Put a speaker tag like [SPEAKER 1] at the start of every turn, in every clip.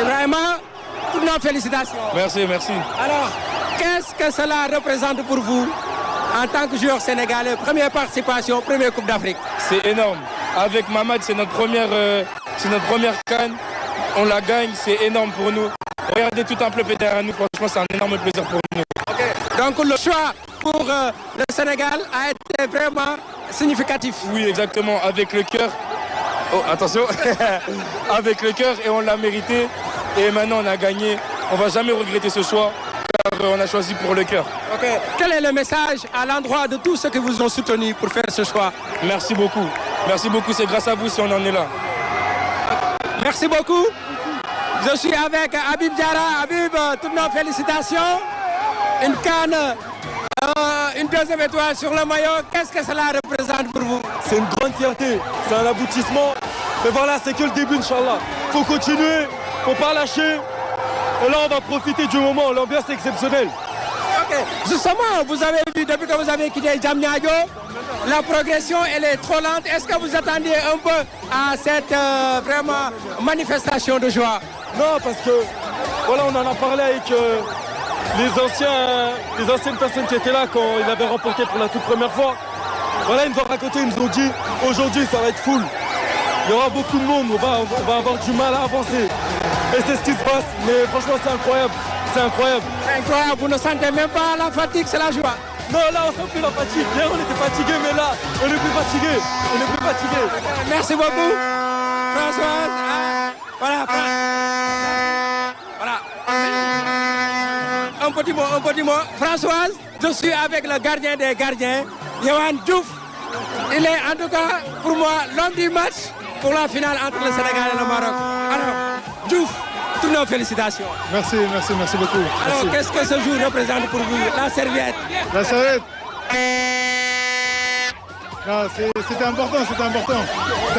[SPEAKER 1] Ibrahima, toutes nos félicitations.
[SPEAKER 2] Merci, merci.
[SPEAKER 1] Alors, qu'est-ce que cela représente pour vous en tant que joueur sénégalais? Première participation, première Coupe d'Afrique.
[SPEAKER 2] C'est énorme. Avec Mamad, c'est notre première CAN. On la gagne, c'est énorme pour nous. Regardez tout un peuple derrière nous, franchement, c'est un énorme plaisir pour nous.
[SPEAKER 1] Okay. Donc le choix pour le Sénégal a été vraiment significatif.
[SPEAKER 2] Oui, exactement, avec le cœur. Oh, attention, avec le cœur, et on l'a mérité. Et maintenant, on a gagné. On ne va jamais regretter ce choix, car on a choisi pour le cœur.
[SPEAKER 1] Okay. Quel est le message à l'endroit de tous ceux qui vous ont soutenu pour faire ce choix?
[SPEAKER 2] Merci beaucoup. Merci beaucoup, c'est grâce à vous si on en est là.
[SPEAKER 1] Merci beaucoup. Je suis avec Habib Diarra. Habib, toutes nos félicitations. Une canne, une deuxième étoile sur le maillot. Qu'est-ce que cela représente pour vous?
[SPEAKER 3] C'est une grande fierté, c'est un aboutissement. Mais voilà, c'est que le début, Inch'Allah. Il faut continuer, il ne faut pas lâcher. Et là, on va profiter du moment, l'ambiance est exceptionnelle.
[SPEAKER 1] Ok, justement, vous avez vu, depuis que vous avez quitté Diamniadio, la progression, elle est trop lente. Est-ce que vous attendiez un peu à cette vraiment manifestation de joie?
[SPEAKER 3] Non, parce que, voilà, on en a parlé avec les anciennes personnes qui étaient là quand il avait remporté pour la toute première fois. Voilà, ils nous ont raconté, ils nous ont dit, aujourd'hui, ça va être full. Il y aura beaucoup de monde, on va avoir du mal à avancer. Et c'est ce qui se passe, mais franchement, c'est incroyable. C'est incroyable.
[SPEAKER 1] C'est incroyable, vous ne sentez même pas la fatigue, c'est la joie.
[SPEAKER 3] Non, là, on sent plus la fatigue. Hier, on était fatigué, mais là, on n'est plus fatigué. On n'est plus fatigué.
[SPEAKER 1] Merci beaucoup. Françoise, voilà. Un petit mot. Françoise, je suis avec le gardien des gardiens, Yohan Diouf. Il est en tout cas, pour moi, l'homme du match pour la finale entre le Sénégal et le Maroc. Alors, Diouf, toutes nos félicitations.
[SPEAKER 4] Merci beaucoup.
[SPEAKER 1] Alors, qu'est-ce que ce jour représente pour vous? La serviette.
[SPEAKER 4] La serviette. C'était important. C'était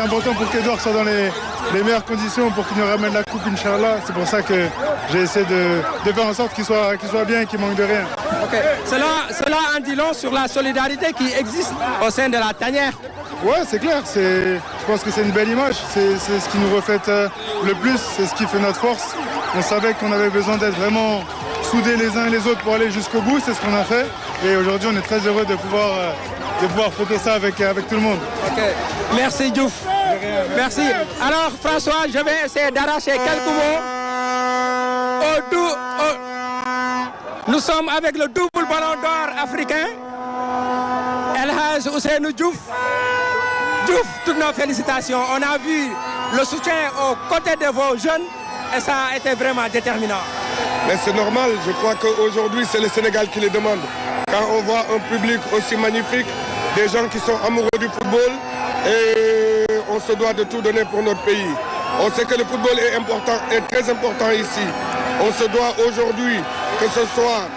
[SPEAKER 4] important pour qu'Edouard soit dans les meilleures conditions pour qu'il nous ramène la coupe, Inch'Allah. C'est pour ça que j'ai essayé de faire en sorte qu'il soit bien et qu'il manque de rien.
[SPEAKER 1] Okay. Cela en dit long sur la solidarité qui existe au sein de la tanière.
[SPEAKER 4] Ouais, c'est clair. Je pense que c'est une belle image. C'est ce qui nous reflète le plus. C'est ce qui fait notre force. On savait qu'on avait besoin d'être vraiment soudés les uns et les autres pour aller jusqu'au bout. C'est ce qu'on a fait. Et aujourd'hui, on est très heureux de pouvoir fêter ça avec tout le monde.
[SPEAKER 1] Okay. Merci Diouf. Merci. Alors François, je vais essayer d'arracher quelques mots. Nous sommes avec le double ballon d'or africain. El Hadj Ousseynou Diouf. Diouf, toutes nos félicitations. On a vu le soutien aux côtés de vos jeunes et ça a été vraiment déterminant.
[SPEAKER 5] Mais c'est normal, je crois qu'aujourd'hui c'est le Sénégal qui les demande. Quand on voit un public aussi magnifique, des gens qui sont amoureux du football, et on se doit de tout donner pour notre pays. On sait que le football est très important ici. On se doit aujourd'hui, que ce soit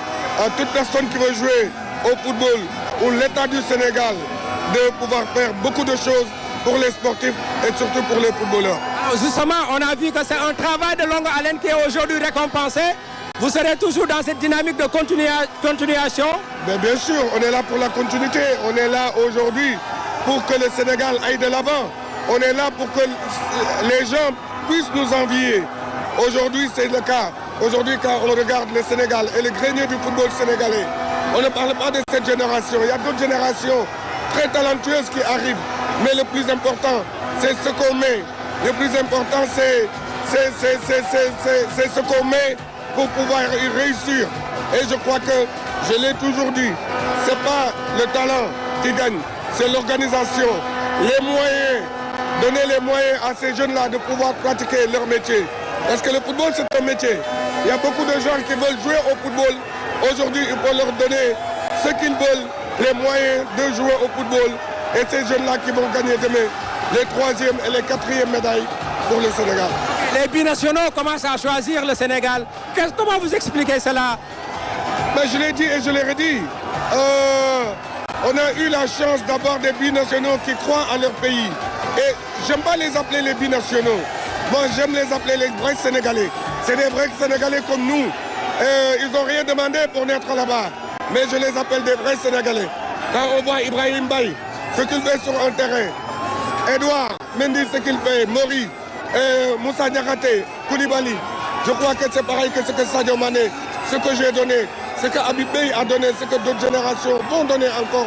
[SPEAKER 5] à toute personne qui veut jouer au football ou l'État du Sénégal, de pouvoir faire beaucoup de choses pour les sportifs et surtout pour les footballeurs.
[SPEAKER 1] Alors justement, on a vu que c'est un travail de longue haleine qui est aujourd'hui récompensé. Vous serez toujours dans cette dynamique de continuation?
[SPEAKER 5] Mais bien sûr, on est là pour la continuité. On est là aujourd'hui pour que le Sénégal aille de l'avant. On est là pour que les gens puissent nous envier. Aujourd'hui, c'est le cas. Aujourd'hui, quand on regarde le Sénégal et le grenier du football sénégalais, on ne parle pas de cette génération. Il y a d'autres générations très talentueuses qui arrivent. Mais le plus important, c'est ce qu'on met. Le plus important, c'est ce qu'on met pour pouvoir y réussir. Et je crois que, je l'ai toujours dit, ce n'est pas le talent qui gagne, c'est l'organisation, les moyens, donner les moyens à ces jeunes-là de pouvoir pratiquer leur métier. Parce que le football, c'est un métier. Il y a beaucoup de gens qui veulent jouer au football. Aujourd'hui, il faut leur donner ce qu'ils veulent, les moyens de jouer au football. Et ces jeunes-là qui vont gagner demain les 3e et les 4e médailles pour le Sénégal.
[SPEAKER 1] Les binationaux commencent à choisir le Sénégal. Comment vous expliquez cela?
[SPEAKER 5] Mais je l'ai dit et je l'ai redit. On a eu la chance d'avoir des binationaux qui croient à leur pays. Et j'aime pas les appeler les binationaux. Moi, j'aime les appeler les vrais Sénégalais. C'est des vrais Sénégalais comme nous. Ils n'ont rien demandé pour naître là-bas. Mais je les appelle des vrais Sénégalais. Quand on voit Ibrahim Baye, ce qu'il fait sur un terrain, Edouard Mendy, ce qu'il fait, Mori, Moussa Niakhaté, Koulibaly, Je crois que c'est pareil que ce que Sadio Mané, ce que j'ai donné, ce que Habib Beye a donné, ce que d'autres générations vont donner encore.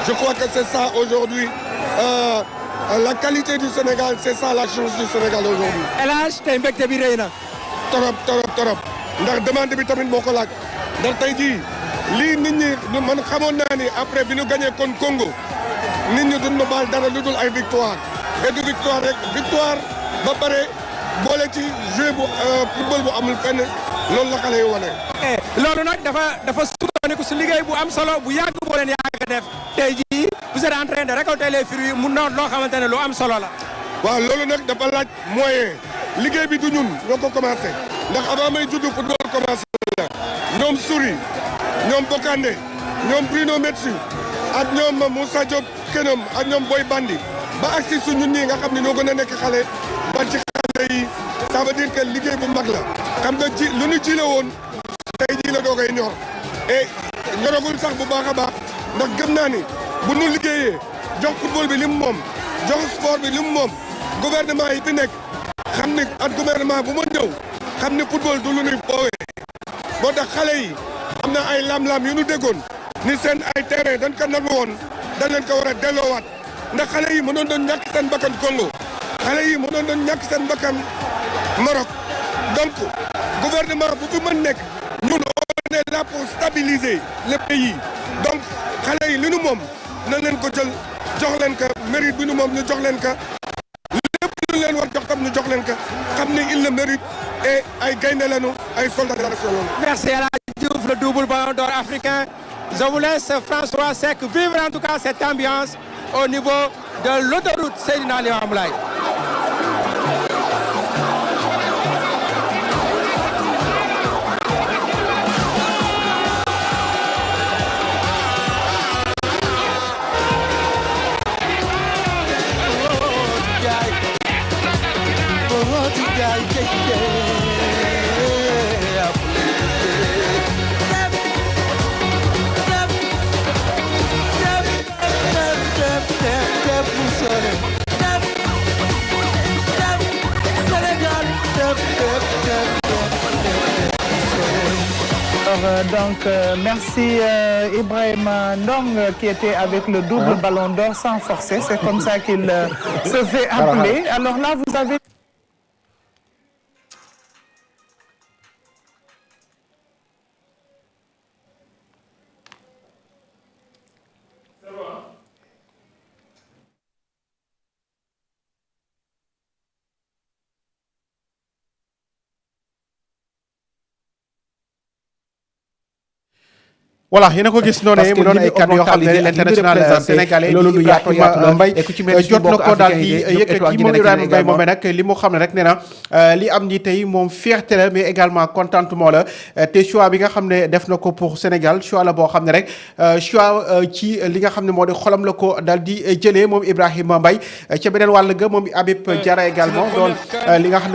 [SPEAKER 5] Je crois que c'est ça aujourd'hui. La qualité du Sénégal, c'est ça la chance du Sénégal aujourd'hui.
[SPEAKER 1] El Hadj tey mbégte bi rëy na.
[SPEAKER 5] torop ndax demande bi tamit moo ko laaj ndax tey jii lii nit ñi man xamoon naa ni après bi ñu gagné kon Congo nit ñi duñ ma baal dara lu dul ay victoire et du victoire rek victoire ba pare boole ci jeu bu football bu amul fenn loolu la xale yi wane.
[SPEAKER 1] loolu nag dafa sukkandiku si liggéey bu am solo bu yàgg boo leen yàgg def tey jii vous êtes en train de récolter les fruits mu noot loo xamante ne lu am solo la.
[SPEAKER 5] waaw loolu nag dafa laaj moyen liggéey bi du ñun ñoo ko commencé ndax avant may juddu football commencé la ñoom Souri ñoom Bokandé ñoom Bruno Metsu ak ñoom Moussa Diop Kenom ak ñoom Boy Bandi ba agsi su ñun ñii nga xam ne ñoo gën a nekk xale ba ci xale yi ça veut dire que liggéey bu mag la xam nga ji lu ñu ji la woon tey jii la doo koy ñor et ñoragul sax bu baax a baax ndax gëm naa ni bu ñu liggéeyee jox football bi li mu moom jox sport bi li mu moom gouvernement yi fi nekk xam ni ak gouvernement bu ma ñëw xam ni football du lu ñuy foowee boo tax xale yi am na ay lam-lam yu ñu déggoon ni seen ay terrain dañ ko nangu woon dañ leen ko war a delloowaat ndax xale yi mënoon doon ñàkk seen bakkan Congo xale yi mënoon doon ñàkk seen bakkan Maroc donc gouvernement bu fi mën nekk ñun on est là pour stabiliser le pays donc xale yi li nu moom na leen ko jël jox leen ko mérite bi nu moom ñu jox leen ko lépp lu leen war jox tam ñu jox leen ko xam ni il le mérite et ay gaynde lañu ay soldats de la nation lañu.
[SPEAKER 1] Merci El Hadj Diouf, le double ballon d'or africain. Je vous laisse François Seck vivre en tout cas cette ambiance au niveau de l'autoroute Seydina Limamou Laye.
[SPEAKER 6] Donc, merci Ibrahima Ndong qui était avec le double ballon d'or sans forcer. C'est comme ça qu'il se fait appeler. Alors là, vous avez...
[SPEAKER 7] voilà yéen a ko gis noonu mu doon ay kàddu yoo xam ne l'international sénégalais loolu lu yaatu Mbaye jot na ko daal di yëkkati moom Ibrahima Mbaye moom nag li mu xam ne rek nee na li am ni tey moom fierté la mais également contentement la te choix bi nga xam ne def na ko pour Sénégal choix la boo xam ne rek choix ci li nga xam ne moo di xolam la ko daal di jëlee moom Ibrahima Mbaye ca beneen wàll ga moom Habib Diarra également doon li nga xam